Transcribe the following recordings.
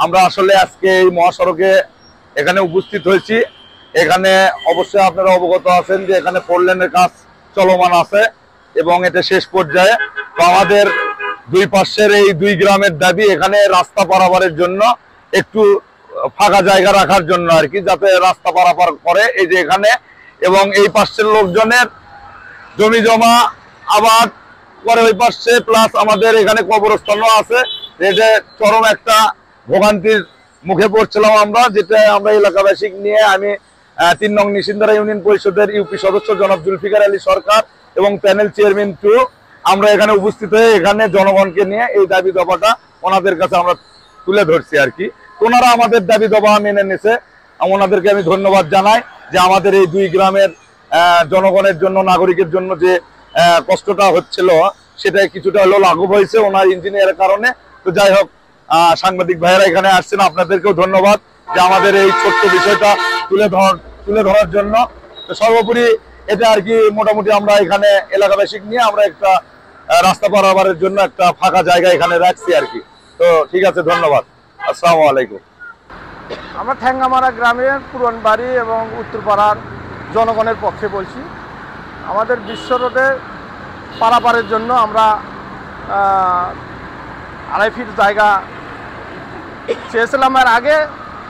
আমরা আসলে আজকে এই মহাসড়কে এখানে উপস্থিত হয়েছি। এখানে অবশ্যই আপনারা অবগত আছেন যে এখানে 4 লেনের কাজ চলমান আছে এবং এটা শেষ পর্যায়ে। তো আমাদের দুই পাশের এই দুই গ্রামের দাবি এখানে রাস্তা পারাপারের জন্য একটু ফাঁকা জায়গা রাখার জন্য আর কি, যাতে রাস্তা পারাপার করে এই যে এখানে, এবং এই পাশের লোকজনের জমি জমা আবাদ করে ওই পাশে, প্লাস আমাদের এখানে কবরস্থানও আছে। এটা চরম একটা ভোগান্তির মুখে পড়ছিলাম আমরা, যেটা আমরা এলাকাবাসী নিয়ে আমি 3 নং নিশিন্দারা ইউনিয়ন পরিষদের ইউপি সদস্য জনাব জুলফিকার আলী সরকার এবং প্যানেল চেয়ারম্যান 2 আমরা এখানে উপস্থিত হয়ে এখানে জনগণকে নিয়ে এই দাবি দাবাটা ওনাদের কাছে আমরা তুলে ধরছি আর কি। ওনারা আমাদের দাবি দাবা মেনে নিয়েছে, ওনাদেরকে আমি ধন্যবাদ জানাই যে আমাদের এই দুই গ্রামের জনগণের জন্য, নাগরিকের জন্য যে কষ্টটা হচ্ছিল সেটাই কিছুটা হলেও লাঘব হয়েছে ওনার ইঞ্জিনিয়ারের কারণে। তো যাই হোক, সাংবাদিক ভাইয়েরা এখানে আসছেন, আপনাদেরকেও ধন্যবাদ যে আমাদের এই ছোট্ট বিষয়টা তুলে ধরার জন্য। তো সর্বোপরি এটা আর কি মোটামুটি আমরা এখানে এলাকাবাসী নিয়ে আমরা একটা রাস্তা পারাপারের জন্য একটা ফাঁকা জায়গা এখানে রাখছি আর কি। তো ঠিক আছে, ধন্যবাদ, আসসালামু আলাইকুম। আমরা ঠ্যাঙ্গামারা গ্রামের পুরনবাড়ি এবং উত্তরপাড়ার জনগণের পক্ষে বলছি। আমাদের বিশ্ব রোডে পারাপারের জন্য আমরা 2.5 ফিট জায়গা চেয়েছিলাম। এর আগে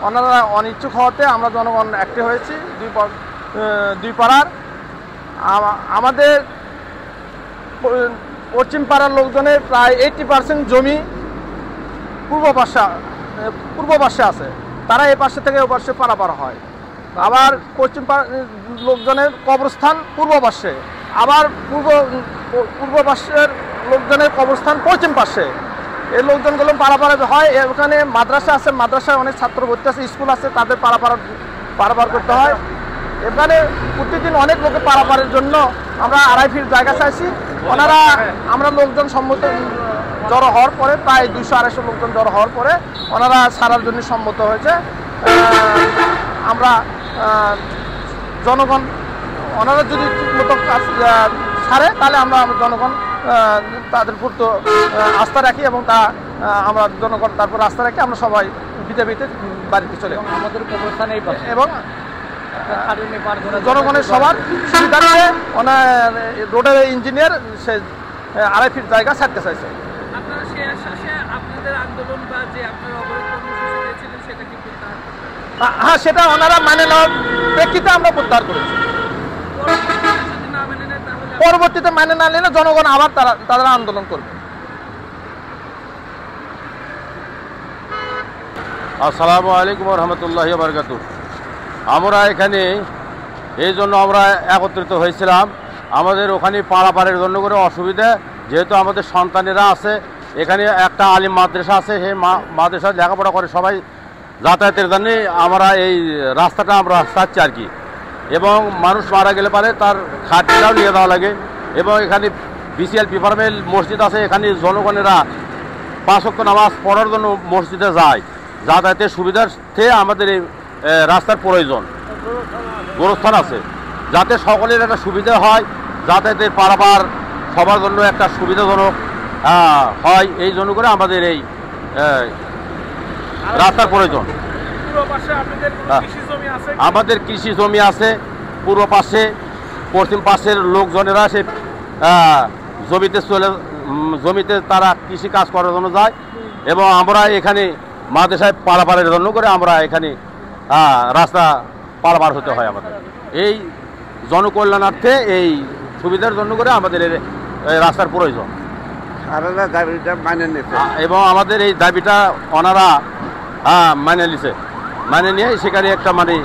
ওনারা অনিচ্ছুক হওয়াতে আমরা জনগণ একটি হয়েছি দুই পাড়ার। আমাদের পশ্চিম পাড়ার লোকজনের প্রায় 80% জমি পূর্ব পাশে আছে, তারা এই পাশে থেকে ও পাশে পারাপার হয়। আবার পশ্চিম লোকজনের কবরস্থান পূর্ব পাশে, আবার পূর্ব পাশের লোকজনের কবরস্থান পশ্চিম পাশে। এই লোকজনগুলো পারাপার হয়। এখানে মাদ্রাসা আছে, মাদ্রাসায় অনেক ছাত্র ভর্তি আছে, স্কুল আছে, তাদের পারাপার করতে হয়। এখানে প্রতিদিন অনেক লোকে পারাপারের জন্য আমরা 2.5 ফিট জায়গা চাইছি। ওনারা আমরা লোকজন সম্মত জড়ো হওয়ার পরে, প্রায় 200-250 লোকজন জড়ো হওয়ার পরে ওনারা ছাড়ার জন্য সম্মত হয়েছে। আমরা জনগণ ওনারা যদি ঠিকমতো কাজ ছাড়ে তাহলে আমরা জনগণ তাদের উপর তো আস্থা রাখি এবং আমরা জনগণ তারপর আস্থা রাখি আমরা সবাই বিতে বাড়িতে চলে আমাদের কবরস্থান এই পাশে, এবং জনগণের সবার সুবিধা নিয়ে ওনার রোডের ইঞ্জিনিয়ার সে 2.5 ফিট জায়গা ছাড়তে চাইছে। হ্যাঁ, সেটা ওনারা মানে নেওয়ার প্রেক্ষিতে আমরা প্রত্যাহার করেছি। পরবর্তীতে মানে না নিলে জনগণ আবার তারা আন্দোলন করবে। আসসালামু আলাইকুম রহমতুল্লাহি ওয়া বারাকাতুহু। আমরা এখানে এই জন্য আমরা একত্রিত হয়েছিলাম, আমাদের ওখানে পারাপারের জন্য করে অসুবিধা, যেহেতু আমাদের সন্তানেরা আছে এখানে, একটা আলিম মাদ্রাসা আছে, সেই মাদ্রাসায় লেখাপড়া করে সবাই যাতায়াতের জন্যে আমরা এই রাস্তাটা আমরা চাচ্ছি আর কি। এবং মানুষ মারা গেলে পারে তার খাটটাও নিয়ে দেওয়া লাগে। এবং এখানে বিসিএল পিপারমেল মসজিদ আছে, এখানে জনগণেরা 5 ওয়াক্ত নামাজ পড়ার জন্য মসজিদে যায়। যাতায়াতের সুবিধার্থে আমাদের এই রাস্তার প্রয়োজন। গোরস্থান আছে, যাতে সকলের একটা সুবিধা হয়, যাতায়াতের পারাপার সবার জন্য একটা সুবিধাজনক হয়, এই জন্য করে আমাদের এই রাস্তার প্রয়োজন। আমাদের কৃষি জমি আছে পূর্ব পাশে, পশ্চিম পাশের লোকজনেরা সে জমিতে তারা কৃষি কাজ করার জন্য যায়, এবং আমরা এখানে মাদ্রাসায় পারাপারের জন্য করে আমরা এখানে রাস্তা পারাপার হতে হয় আমাদের। এই জনকল্যাণার্থে এই সুবিধার জন্য করে আমাদের রাস্তার প্রয়োজন, এবং আমাদের এই দাবিটা ওনারা মানে নিছে, মানে নিয়ে সেখানে একটা মানে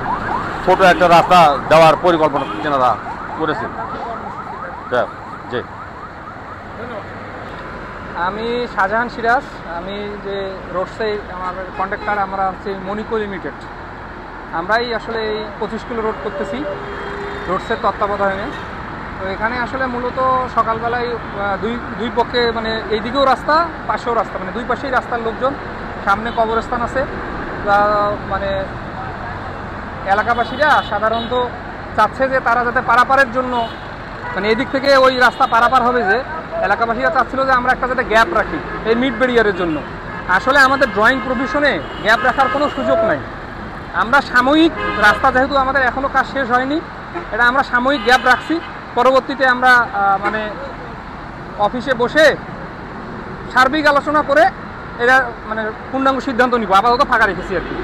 ছোট একটা রাস্তা দেওয়ার পরিকল্পনা তেনারা করেছেন। জি, আমি শাহজাহান সিরাজ, আমি যে রোডসে আমার কন্ট্রাক্টর, আমরা হচ্ছে মনিকো লিমিটেড। আমরাই আসলে এই 25 কিলো রোড করতেছি রোডসের তত্ত্বাবধানে। তো এখানে আসলে মূলত সকালবেলায় দুই পক্ষে মানে এইদিকেও রাস্তা, পাশেও রাস্তা, মানে দুই পাশেই রাস্তার লোকজন, সামনে কবরস্থান আছে। মানে এলাকাবাসীরা সাধারণত চাচ্ছে যে তারা যাতে পারাপারের জন্য, মানে এদিক থেকে ওই রাস্তা পারাপার হবে, যে এলাকাবাসীরা চাচ্ছিল যে আমরা একটা যাতে গ্যাপ রাখি এই মিড ব্যারিয়ারের জন্য। আসলে আমাদের ড্রয়িং প্রফেশনে গ্যাপ রাখার কোনো সুযোগ নাই। আমরা সাময়িক রাস্তা, যেহেতু আমাদের এখনও কাজ শেষ হয়নি, এটা আমরা সাময়িক গ্যাপ রাখছি। পরবর্তীতে আমরা মানে অফিসে বসে সার্বিক আলোচনা করে এটা মানে পূর্ণাঙ্গ সিদ্ধান্ত নিব। আপাতত ফাঁকা রেখেছি আর কি,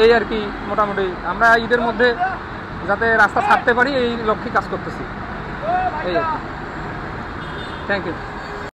এই আর কি। মোটামুটি আমরা ঈদের মধ্যে যাতে রাস্তা ছাড়তে পারি এই লক্ষ্যে কাজ করতেছি, এই আর কি। Thank you.